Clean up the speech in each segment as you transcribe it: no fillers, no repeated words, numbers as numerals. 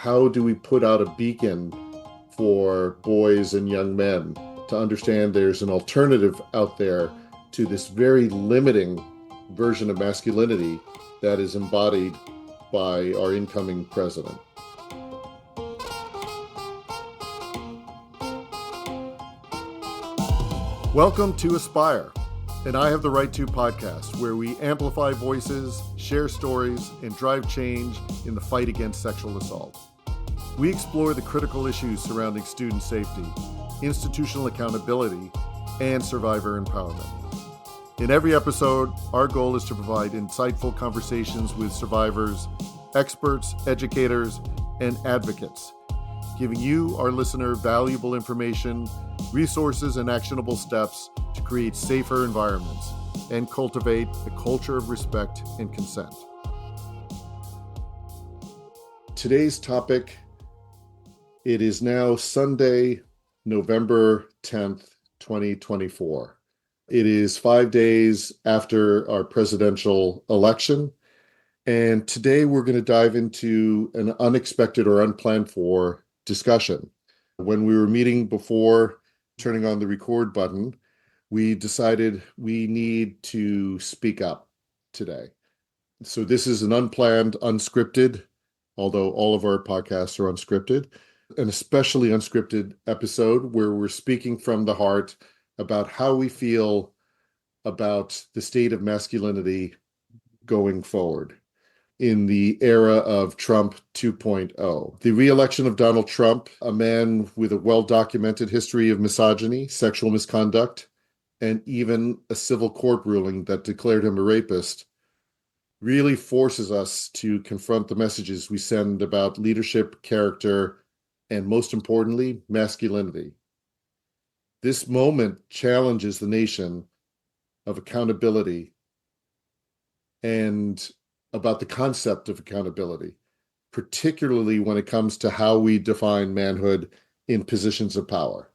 how do we put out a beacon for boys and young men to understand there's an alternative out there to this very limiting version of masculinity that is embodied by our incoming president. Welcome to Aspire, and I Have the Right To podcast, where we amplify voices, share stories, and drive change in the fight against sexual assault. We explore the critical issues surrounding student safety, institutional accountability, and survivor empowerment. In every episode, our goal is to provide insightful conversations with survivors, experts, educators, and advocates, giving you, our listener, valuable information, resources, and actionable steps to create safer environments and cultivate a culture of respect and consent. Today's topic, it is now Sunday, November 10th, 2024. It is 5 days after our presidential election, and today we're going to dive into an unexpected or unplanned for discussion. When we were meeting before turning on the record button, we decided we need to speak up today. So this is an unplanned, unscripted, although all of our podcasts are unscripted, an especially unscripted episode where we're speaking from the heart about how we feel about the state of masculinity going forward in the era of Trump 2.0. The re-election of Donald Trump, a man with a well-documented history of misogyny, sexual misconduct, and even a civil court ruling that declared him a rapist, really forces us to confront the messages we send about leadership, character, and most importantly, masculinity. This moment challenges the nation of accountability and about the concept of accountability, particularly when it comes to how we define manhood in positions of power.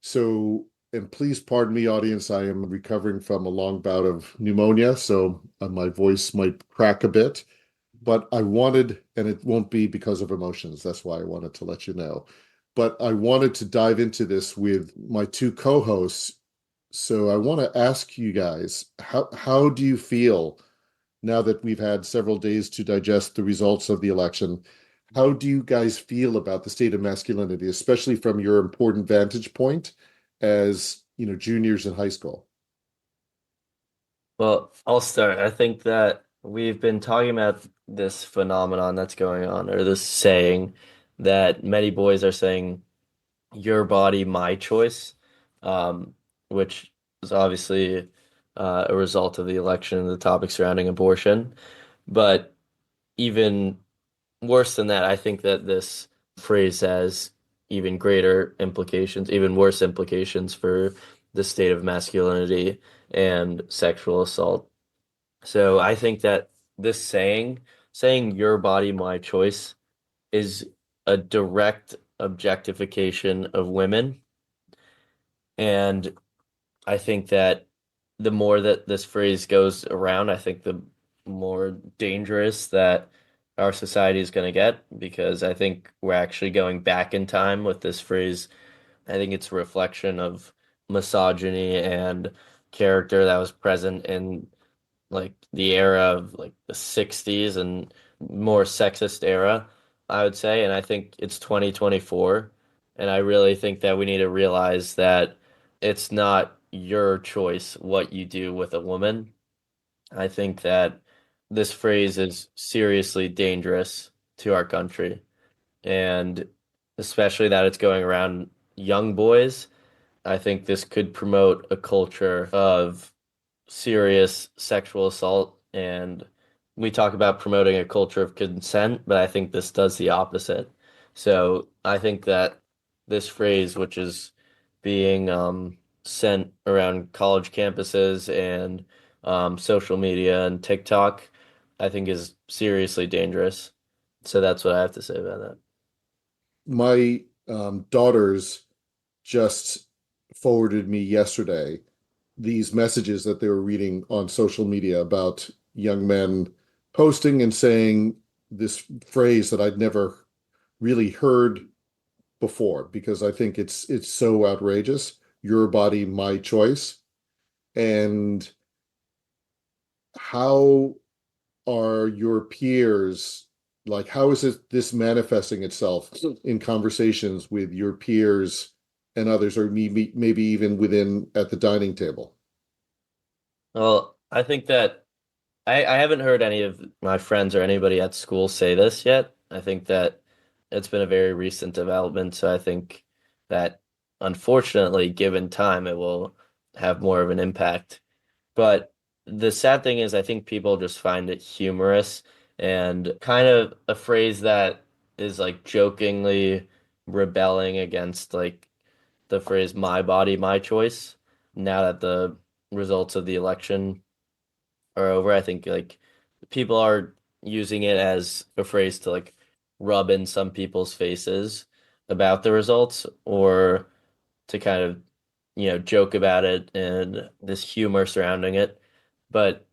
So, and please pardon me, audience, I am recovering from a long bout of pneumonia, so my voice might crack a bit, but I wanted, and it won't be because of emotions, that's why I wanted to let you know, but I wanted to dive into this with my two co-hosts. So I want to ask you guys, how do you feel now that we've had several days to digest the results of the election? How do you guys feel about the state of masculinity, especially from your important vantage point as, juniors in high school? Well, I'll start. I think that we've been talking about this phenomenon that's going on, or this saying that many boys are saying, your body, my choice, which is obviously a result of the election and the topic surrounding abortion. But even worse than that, I think that this phrase has even greater implications, even worse implications for the state of masculinity and sexual assault. So I think that this saying your body, my choice, is a direct objectification of women. And I think that the more that this phrase goes around, I think the more dangerous that our society is going to get, because I think we're actually going back in time with this phrase. I think it's a reflection of misogyny and character that was present in like the era of like the 60s and more sexist era, I would say. And I think it's 2024. And I really think that we need to realize that it's not your choice what you do with a woman. I think that this phrase is seriously dangerous to our country, and especially that it's going around young boys. I think this could promote a culture of serious sexual assault, and we talk about promoting a culture of consent, but I think this does the opposite. So I think that this phrase, which is being sent around college campuses and social media and TikTok, I think is seriously dangerous. So that's what I have to say about that. My daughters just forwarded me yesterday these messages that they were reading on social media about young men posting and saying this phrase that I'd never really heard before because I think it's so outrageous. Your body, my choice. And how are your peers like how is this manifesting itself in conversations with your peers and others or maybe even within at the dining table? Well, I think that I haven't heard any of my friends or anybody at school say this yet. I think that it's been a very recent development, so I think that unfortunately, given time, it will have more of an impact. But the sad thing is, I think people just find it humorous and kind of a phrase that is like jokingly rebelling against like the phrase "my body, my choice." Now that the results of the election are over, I think like people are using it as a phrase to like rub in some people's faces about the results or to kind of, joke about it and this humor surrounding it. But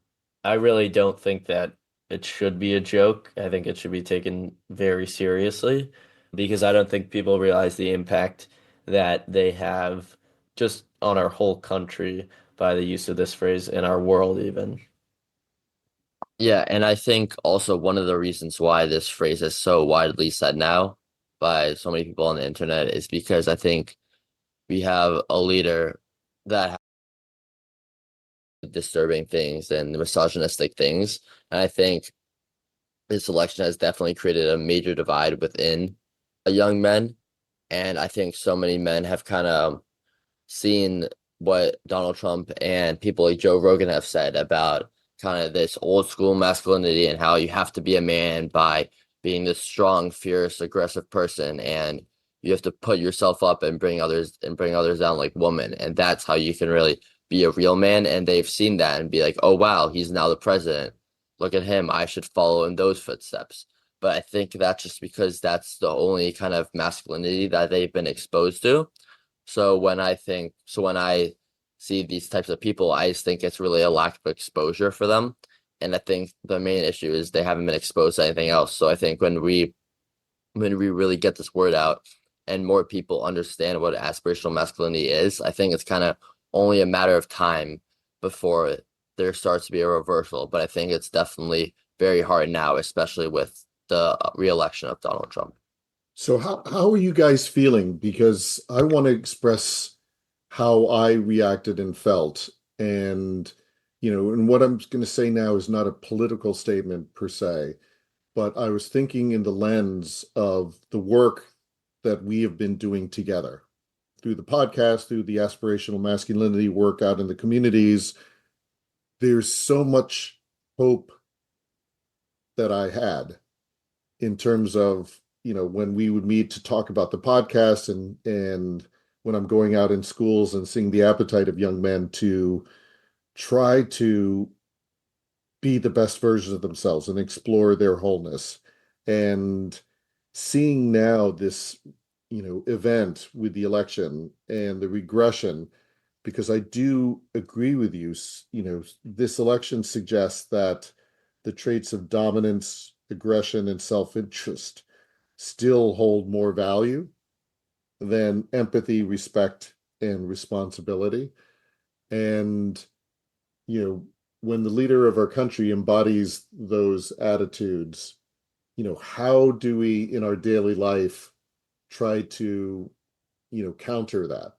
I really don't think that it should be a joke. I think it should be taken very seriously because I don't think people realize the impact that they have just on our whole country by the use of this phrase in our world even. Yeah, and I think also one of the reasons why this phrase is so widely said now by so many people on the internet is because I think we have a leader that has disturbing things and misogynistic things. And I think this election has definitely created a major divide within young men. And I think so many men have kind of seen what Donald Trump and people like Joe Rogan have said about kind of this old school masculinity and how you have to be a man by being this strong, fierce, aggressive person, and you have to put yourself up and bring others down like women, and that's how you can really be a real man. And they've seen that and be like, oh wow, he's now the president. Look at him. I should follow in those footsteps. But I think that's just because that's the only kind of masculinity that they've been exposed to. So when I see these types of people, I just think it's really a lack of exposure for them. And I think the main issue is they haven't been exposed to anything else. So I think when we really get this word out and more people understand what aspirational masculinity is, I think it's kind of only a matter of time before there starts to be a reversal. But I think it's definitely very hard now, especially with the re-election of Donald Trump. So how are you guys feeling? Because I want to express how I reacted and felt. And, and what I'm going to say now is not a political statement per se, but I was thinking in the lens of the work that we have been doing together through the podcast, through the aspirational masculinity work out in the communities. There's so much hope that I had in terms of when we would meet to talk about the podcast and when I'm going out in schools and seeing the appetite of young men to try to be the best versions of themselves and explore their wholeness. And seeing now this event with the election and the regression, because I do agree with you, this election suggests that the traits of dominance, aggression, and self-interest still hold more value than empathy, respect, and responsibility. And, when the leader of our country embodies those attitudes, how do we in our daily life try to, counter that?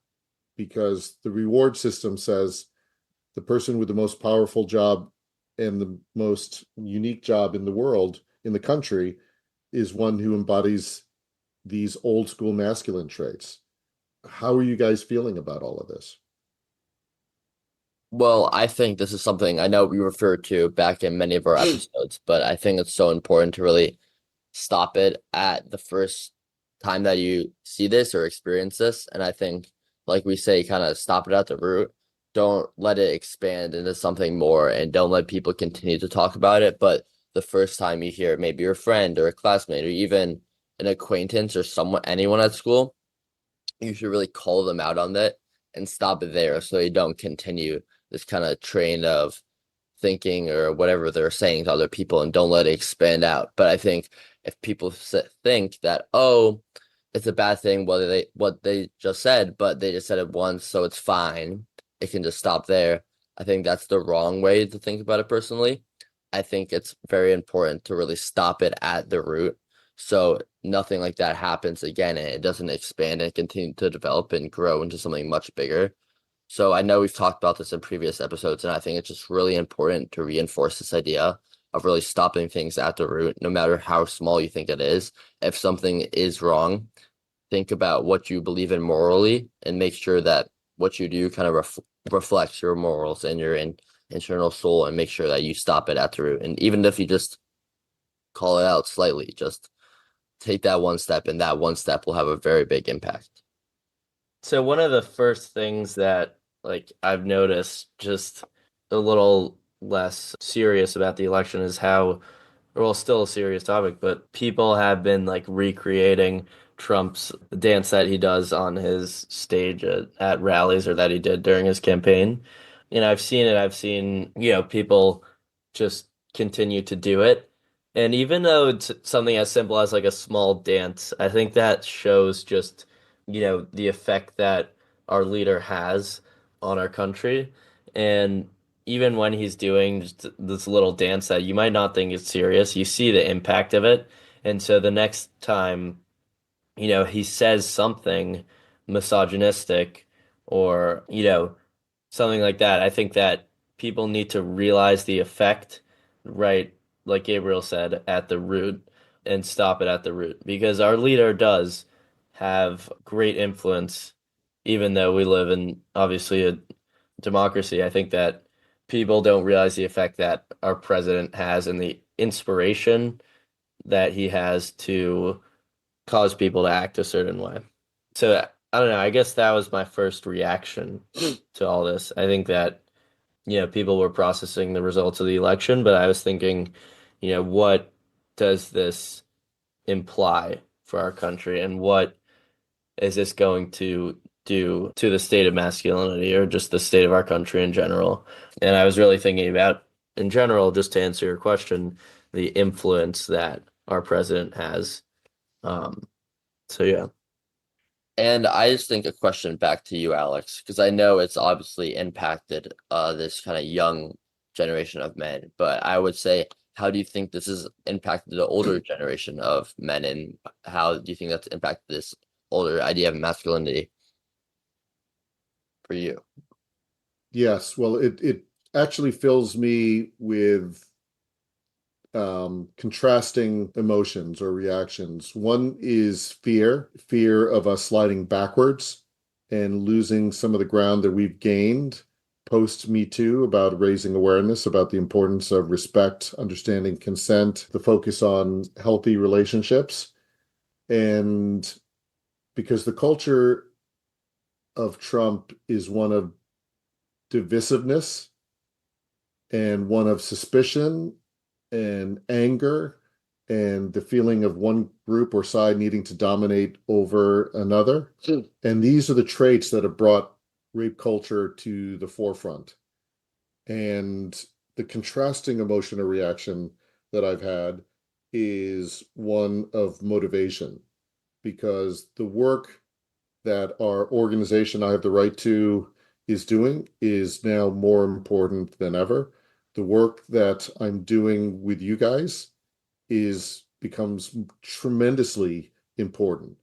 Because the reward system says the person with the most powerful job and the most unique job in the world, in the country, is one who embodies these old school masculine traits. How are you guys feeling about all of this? Well, I think this is something I know we referred to back in many of our episodes, but I think it's so important to really stop it at the first time that you see this or experience this. And I think, like we say, kind of stop it at the root. Don't let it expand into something more and don't let people continue to talk about it. But the first time you hear it, maybe your friend or a classmate or even an acquaintance or anyone at school, you should really call them out on that and stop it there so you don't continue this kind of train of thinking or whatever they're saying to other people and don't let it expand out. But I think if people think that, oh, it's a bad thing what they just said, but they just said it once, so it's fine, it can just stop there. I think that's the wrong way to think about it personally. I think it's very important to really stop it at the root, so nothing like that happens again and it doesn't expand and continue to develop and grow into something much bigger. So I know we've talked about this in previous episodes, and I think it's just really important to reinforce this idea of really stopping things at the root, no matter how small you think it is. If something is wrong, think about what you believe in morally and make sure that what you do kind of reflects your morals and your internal soul, and make sure that you stop it at the root. And even if you just call it out slightly, just take that one step, and that one step will have a very big impact. So one of the first things that like I've noticed just a little less serious about the election is how, well, still a serious topic, but people have been like recreating Trump's dance that he does on his stage at rallies, or that he did during his campaign. And I've seen it. I've seen, people just continue to do it. And even though it's something as simple as like a small dance, I think that shows just, the effect that our leader has on our country. And even when he's doing just this little dance that you might not think is serious, you see the impact of it. And so the next time, he says something misogynistic or, something like that, I think that people need to realize the effect, right? Like Gabriel said, at the root, and stop it at the root, because our leader does have great influence, even though we live in obviously a democracy. I think that people don't realize the effect that our president has and the inspiration that he has to cause people to act a certain way. So I don't know. I guess that was my first reaction to all this. I think that, people were processing the results of the election, but I was thinking, what does this imply for our country, and what is this going to do to the state of masculinity, or just the state of our country in general? And I was really thinking about, in general, just to answer your question, the influence that our president has. So yeah. And I just think a question back to you, Alex, because I know it's obviously impacted this kind of young generation of men, but I would say, how do you think this has impacted the older generation of men, and how do you think that's impacted this older idea of masculinity for you? Yes, well, it actually fills me with contrasting emotions or reactions. One is fear of us sliding backwards and losing some of the ground that we've gained post Me Too, about raising awareness about the importance of respect, understanding consent, the focus on healthy relationships. And because the culture of Trump is one of divisiveness and one of suspicion and anger and the feeling of one group or side needing to dominate over another. And these are the traits that have brought rape culture to the forefront. And the contrasting emotion or reaction that I've had is one of motivation, because the work that our organization, I Have the Right To, is doing is now more important than ever. The work that I'm doing with you guys becomes tremendously important.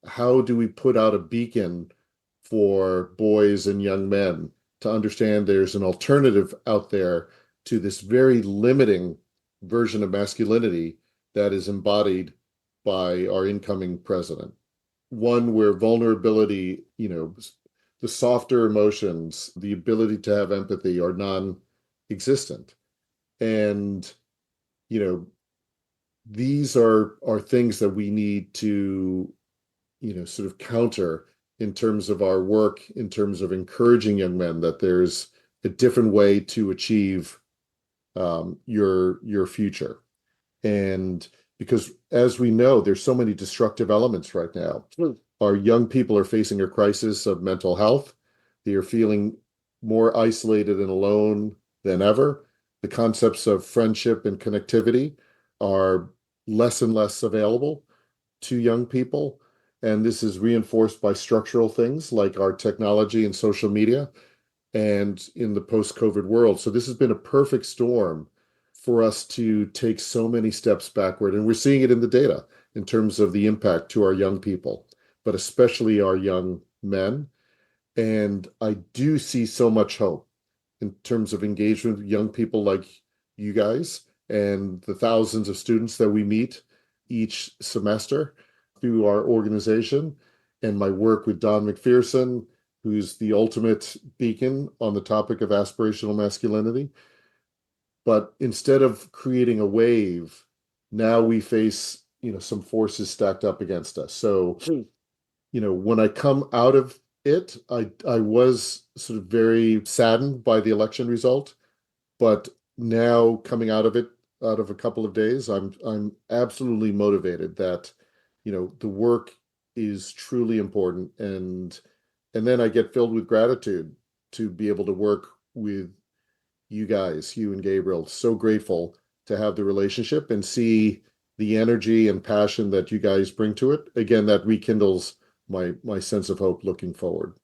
How do we put out a beacon for boys and young men to understand there's an alternative out there to this very limiting version of masculinity that is embodied by our incoming president? One where vulnerability, the softer emotions, the ability to have empathy are non-existent. And, these are things that we need to, sort of counter in terms of our work, in terms of encouraging young men that there's a different way to achieve your future. And because, as we know, there's so many destructive elements right now. Our young people are facing a crisis of mental health. They are feeling more isolated and alone than ever. The concepts of friendship and connectivity are less and less available to young people. And this is reinforced by structural things like our technology and social media and in the post-COVID world. So this has been a perfect storm for us to take so many steps backward. And we're seeing it in the data in terms of the impact to our young people, but especially our young men. And I do see so much hope in terms of engagement with young people like you guys and the thousands of students that we meet each semester through our organization and my work with Don McPherson, who's the ultimate beacon on the topic of aspirational masculinity. But instead of creating a wave, now we face, some forces stacked up against us. So, when I come out of it, I was sort of very saddened by the election result, but now coming out of it, out of a couple of days, I'm absolutely motivated that, the work is truly important, and then I get filled with gratitude to be able to work with you guys, Hugh and Gabriel. So grateful to have the relationship and see the energy and passion that you guys bring to it. Again, that rekindles my sense of hope looking forward.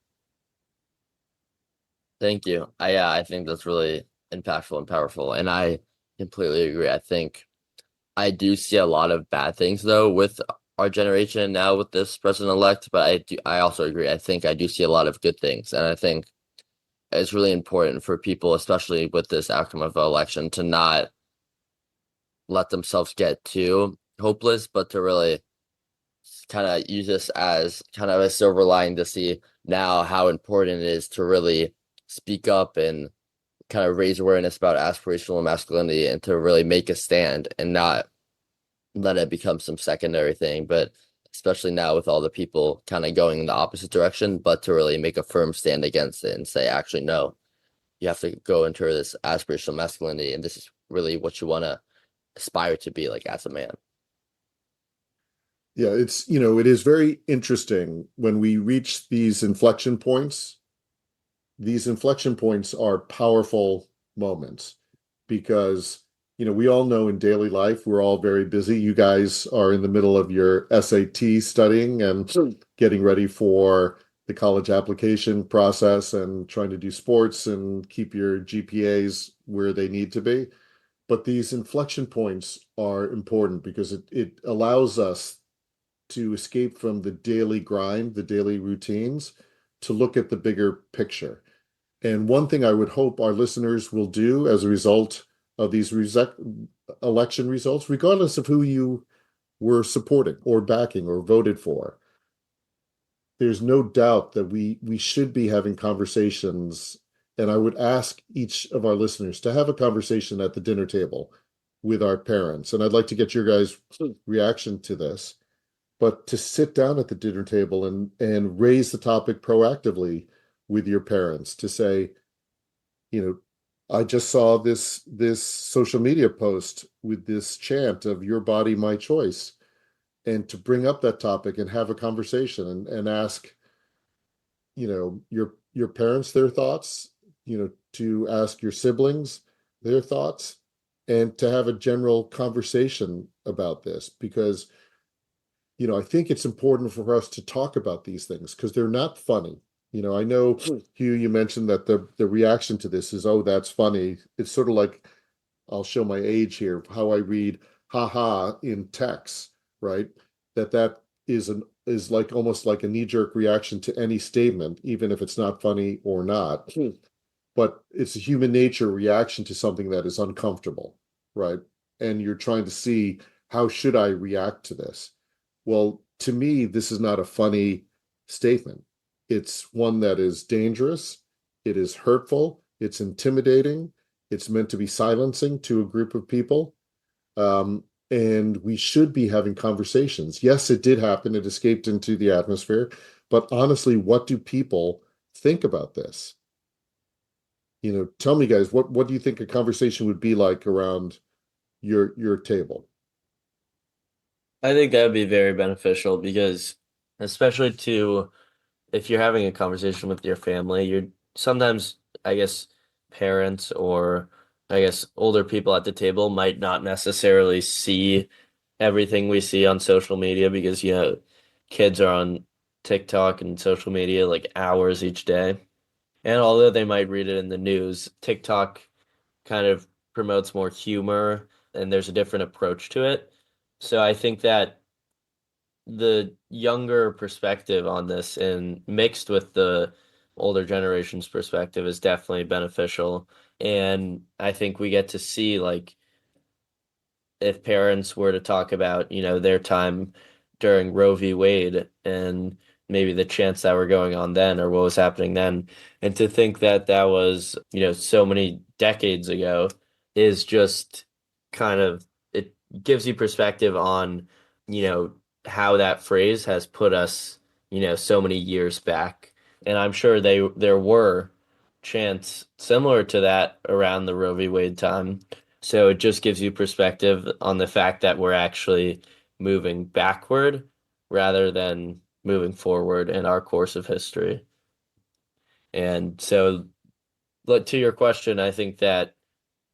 Thank you. I think that's really impactful and powerful, and I completely agree. I think I do see a lot of bad things though with our generation now with this president-elect, but I also agree. I think I do see a lot of good things, and I think it's really important for people, especially with this outcome of the election, to not let themselves get too hopeless, but to really kind of use this as kind of a silver lining to see now how important it is to really speak up and kind of raise awareness about aspirational masculinity and to really make a stand and not let it become some secondary thing. But especially now with all the people kind of going in the opposite direction, but to really make a firm stand against it and say, actually, no, you have to go into this aspirational masculinity, and this is really what you want to aspire to be like as a man. Yeah, it is very interesting when we reach these inflection points. These inflection points are powerful moments because, we all know in daily life, we're all very busy. You guys are in the middle of your SAT studying and getting ready for the college application process and trying to do sports and keep your GPAs where they need to be. But these inflection points are important because it allows us to escape from the daily grind, the daily routines, to look at the bigger picture. And one thing I would hope our listeners will do as a result of these election results, regardless of who you were supporting or backing or voted for, there's no doubt that we should be having conversations. And I would ask each of our listeners to have a conversation at the dinner table with our parents. And I'd like to get your guys' reaction to this, but to sit down at the dinner table and raise the topic proactively with your parents to say, I just saw this social media post with this chant of your body, my choice, and to bring up that topic and have a conversation and ask, your parents their thoughts, to ask your siblings their thoughts, and to have a general conversation about this because I think it's important for us to talk about these things because they're not funny. I know, Hugh, you mentioned that the reaction to this is, oh, that's funny. It's sort of like, I'll show my age here, how I read haha in text, right? That is like almost like a knee-jerk reaction to any statement, even if it's not funny or not. But it's a human nature reaction to something that is uncomfortable, right? And you're trying to see, how should I react to this? Well, to me, this is not a funny statement. It's one that is dangerous. It is hurtful. It's intimidating. It's meant to be silencing to a group of people. And we should be having conversations. Yes, it did happen. It escaped into the atmosphere. But honestly, what do people think about this? Tell me, guys, what do you think a conversation would be like around your table? I think that would be very beneficial because, especially if you're having a conversation with your family, you're sometimes, I guess, parents or I guess older people at the table might not necessarily see everything we see on social media because, kids are on TikTok and social media like hours each day. And although they might read it in the news, TikTok kind of promotes more humor and there's a different approach to it. So I think that the younger perspective on this and mixed with the older generation's perspective is definitely beneficial. And I think we get to see like if parents were to talk about, their time during Roe v. Wade and maybe the chants that were going on then or what was happening then, and to think that that was, so many decades ago is just kind of, it gives you perspective on, you know, how that phrase has put us, so many years back. And I'm sure there were chants similar to that around the Roe v. Wade time, so it just gives you perspective on the fact that we're actually moving backward rather than moving forward in our course of history. And so, to your question, I think that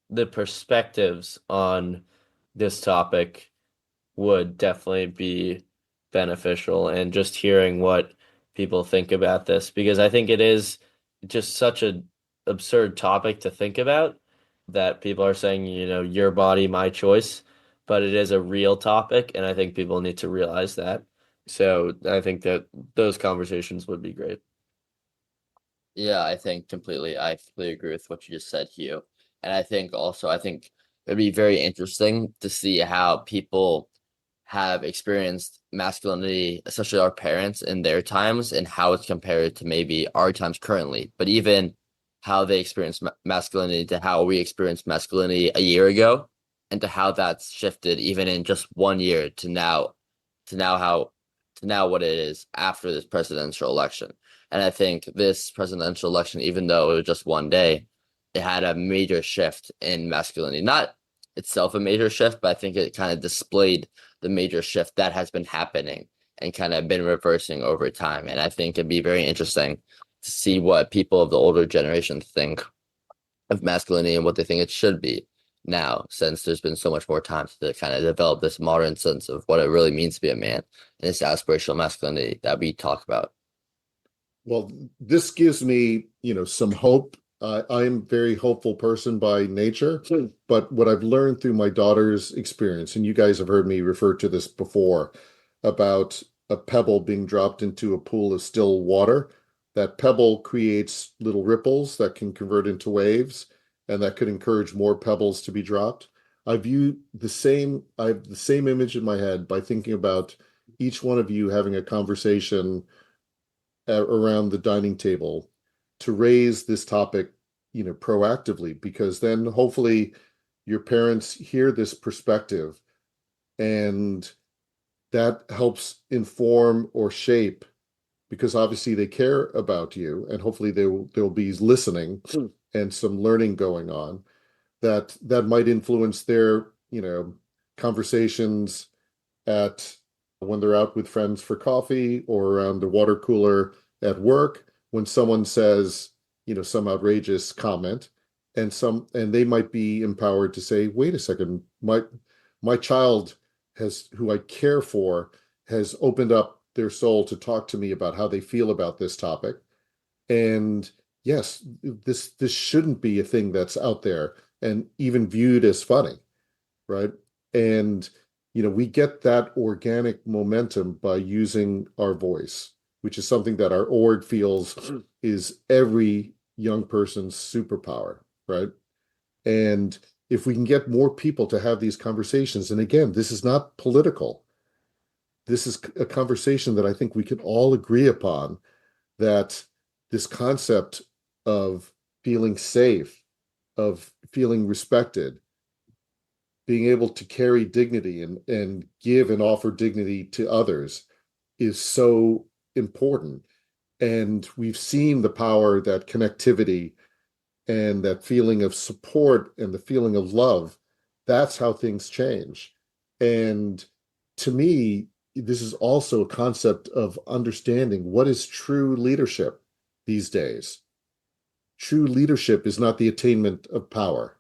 the perspectives on this topic would definitely be beneficial, and just hearing what people think about this, because I think it is just such an absurd topic to think about that people are saying, your body, my choice, but it is a real topic, and I think people need to realize that. So I think that those conversations would be great. Yeah, I completely agree with what you just said, Hugh. And I think it'd be very interesting to see how people have experienced masculinity, especially our parents in their times, and how it's compared to maybe our times currently. But even how they experience masculinity to how we experienced masculinity a year ago, and to how that's shifted even in just 1 year to now how to now what it is after this presidential election. And I think this presidential election, even though it was just one day, it had a major shift in masculinity. Not itself a major shift, but I think it kind of displayed the major shift that has been happening and kind of been reversing over time. And I think it'd be very interesting to see what people of the older generation think of masculinity and what they think it should be now, since there's been so much more time to kind of develop this modern sense of what it really means to be a man and this aspirational masculinity that we talk about. Well, this gives me, some hope. I'm a very hopeful person by nature, but what I've learned through my daughter's experience, and you guys have heard me refer to this before, about a pebble being dropped into a pool of still water. That pebble creates little ripples that can convert into waves, and that could encourage more pebbles to be dropped. I have the same image in my head by thinking about each one of you having a conversation around the dining table to raise this topic, proactively, because then hopefully your parents hear this perspective and that helps inform or shape, because obviously they care about you and hopefully they'll be listening and some learning going on that might influence their, conversations at when they're out with friends for coffee or around the water cooler at work when someone says, some outrageous comment, and they might be empowered to say, wait a second, my child who I care for has opened up their soul to talk to me about how they feel about this topic. And yes, this shouldn't be a thing that's out there and even viewed as funny, right? And we get that organic momentum by using our voice, which is something that our org feels is every young person's superpower, right? And if we can get more people to have these conversations, and again, this is not political. This is a conversation that I think we can all agree upon, that this concept of feeling safe, of feeling respected, being able to carry dignity and give and offer dignity to others is so important. And we've seen the power that connectivity and that feeling of support and the feeling of love, that's how things change. And to me, this is also a concept of understanding what is true leadership these days. True leadership is not the attainment of power.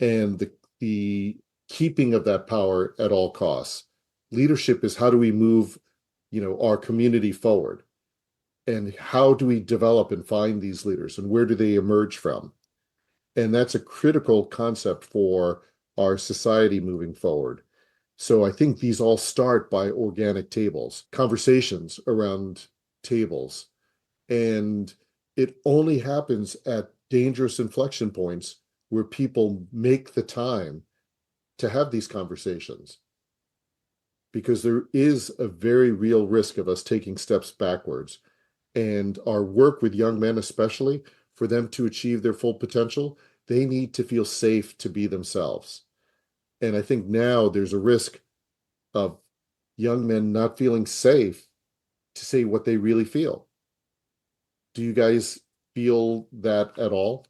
and the keeping of that power at all costs. Leadership is how do we move, our community forward, and how do we develop and find these leaders, and where do they emerge from? And that's a critical concept for our society moving forward. So I think these all start by organic tables, conversations around tables. And it only happens at dangerous inflection points where people make the time to have these conversations. Because there is a very real risk of us taking steps backwards. And our work with young men, especially, for them to achieve their full potential, they need to feel safe to be themselves. And I think now there's a risk of young men not feeling safe to say what they really feel. Do you guys feel that at all?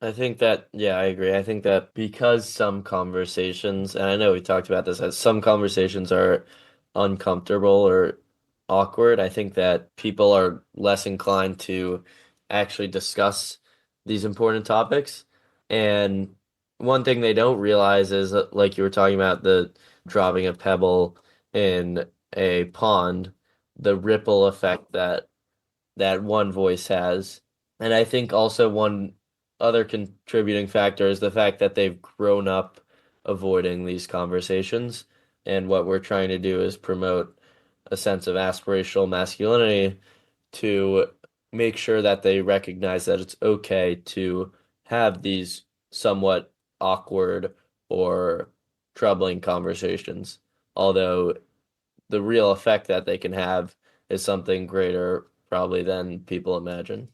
I think that, yeah, I agree. I think that because some conversations, and I know we talked about this, as some conversations are uncomfortable or awkward, I think that people are less inclined to actually discuss these important topics. And one thing they don't realize is that, like you were talking about, the dropping a pebble in a pond, the ripple effect that one voice has. And I think also one other contributing factor is the fact that they've grown up avoiding these conversations. And what we're trying to do is promote a sense of aspirational masculinity to make sure that they recognize that it's okay to have these somewhat awkward or troubling conversations. Although the real effect that they can have is something greater probably than people imagine.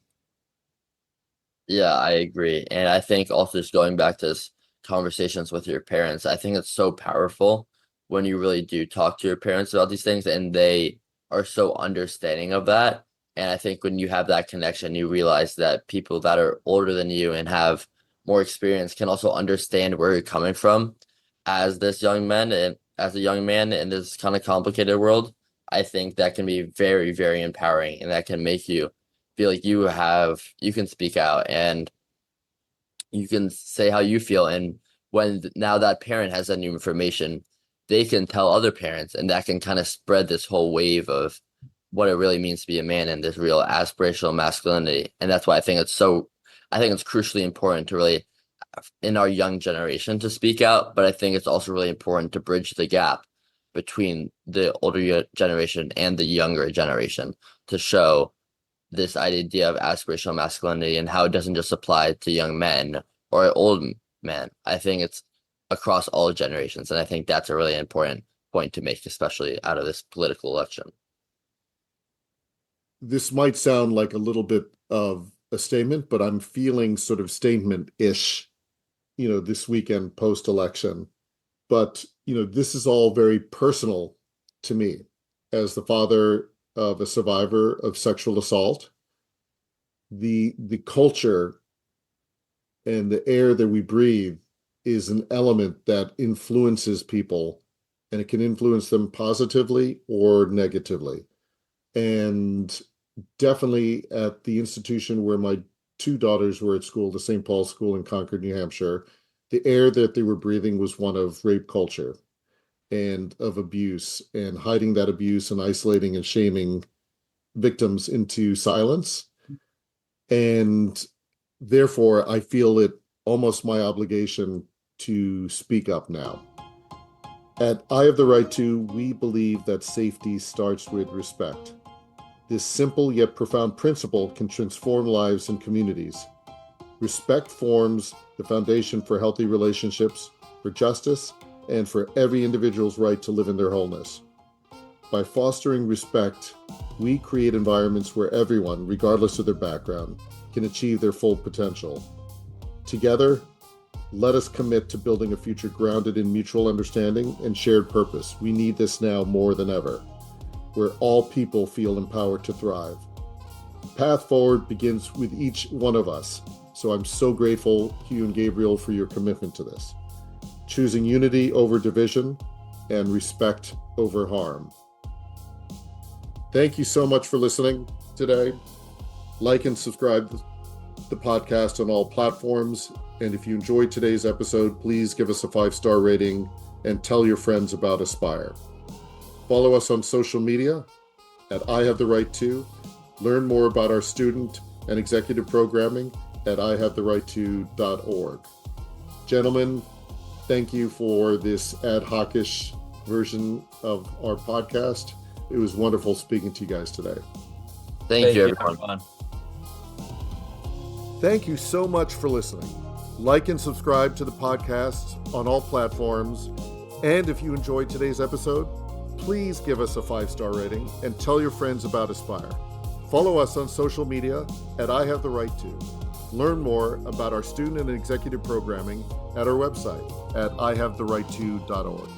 Yeah, I agree. And I think also just going back to this conversations with your parents, I think it's so powerful when you really do talk to your parents about these things and they are so understanding of that. And I think when you have that connection, you realize that people that are older than you and have more experience can also understand where you're coming from as this young man and as a young man in this kind of complicated world. I think that can be very, very empowering and that can make you feel like you can speak out and you can say how you feel. And when now that parent has that new information, they can tell other parents, and that can kind of spread this whole wave of what it really means to be a man and this real aspirational masculinity. And that's why I think it's crucially important to really, in our young generation, to speak out. But I think it's also really important to bridge the gap between the older generation and the younger generation to show this idea of aspirational masculinity and how it doesn't just apply to young men or old men. I think it's across all generations. And I think that's a really important point to make, especially out of this political election. This might sound like a little bit of a statement, but I'm feeling sort of statement-ish, this weekend post-election. But, this is all very personal to me as the father of a survivor of sexual assault. The culture and the air that we breathe is an element that influences people, and it can influence them positively or negatively. And definitely at the institution where my two daughters were at school, the St. Paul School in Concord, New Hampshire, the air that they were breathing was one of rape culture and of abuse, and hiding that abuse and isolating and shaming victims into silence. And therefore, I feel it almost my obligation to speak up now. At I Have the Right To, we believe that safety starts with respect. This simple yet profound principle can transform lives and communities. Respect forms the foundation for healthy relationships, for justice, and for every individual's right to live in their wholeness. By fostering respect, we create environments where everyone, regardless of their background, can achieve their full potential. Together, let us commit to building a future grounded in mutual understanding and shared purpose. We need this now more than ever, where all people feel empowered to thrive. The path forward begins with each one of us. So I'm so grateful, Hugh and Gabriel, for your commitment to this. Choosing unity over division and respect over harm. Thank you so much for listening today. Like and subscribe the podcast on all platforms. And if you enjoyed today's episode, please give us a 5-star rating and tell your friends about Aspire. Follow us on social media at I Have the Right To. Learn more about our student and executive programming at ihavetherightto.org. Gentlemen, thank you for this ad hoc-ish version of our podcast. It was wonderful speaking to you guys today. Thank you, everyone. Thank you so much for listening. Like and subscribe to the podcast on all platforms. And if you enjoyed today's episode, please give us a 5-star rating and tell your friends about Aspire. Follow us on social media at I Have the Right To. Learn more about our student and executive programming at our website at ihavetherightto.org.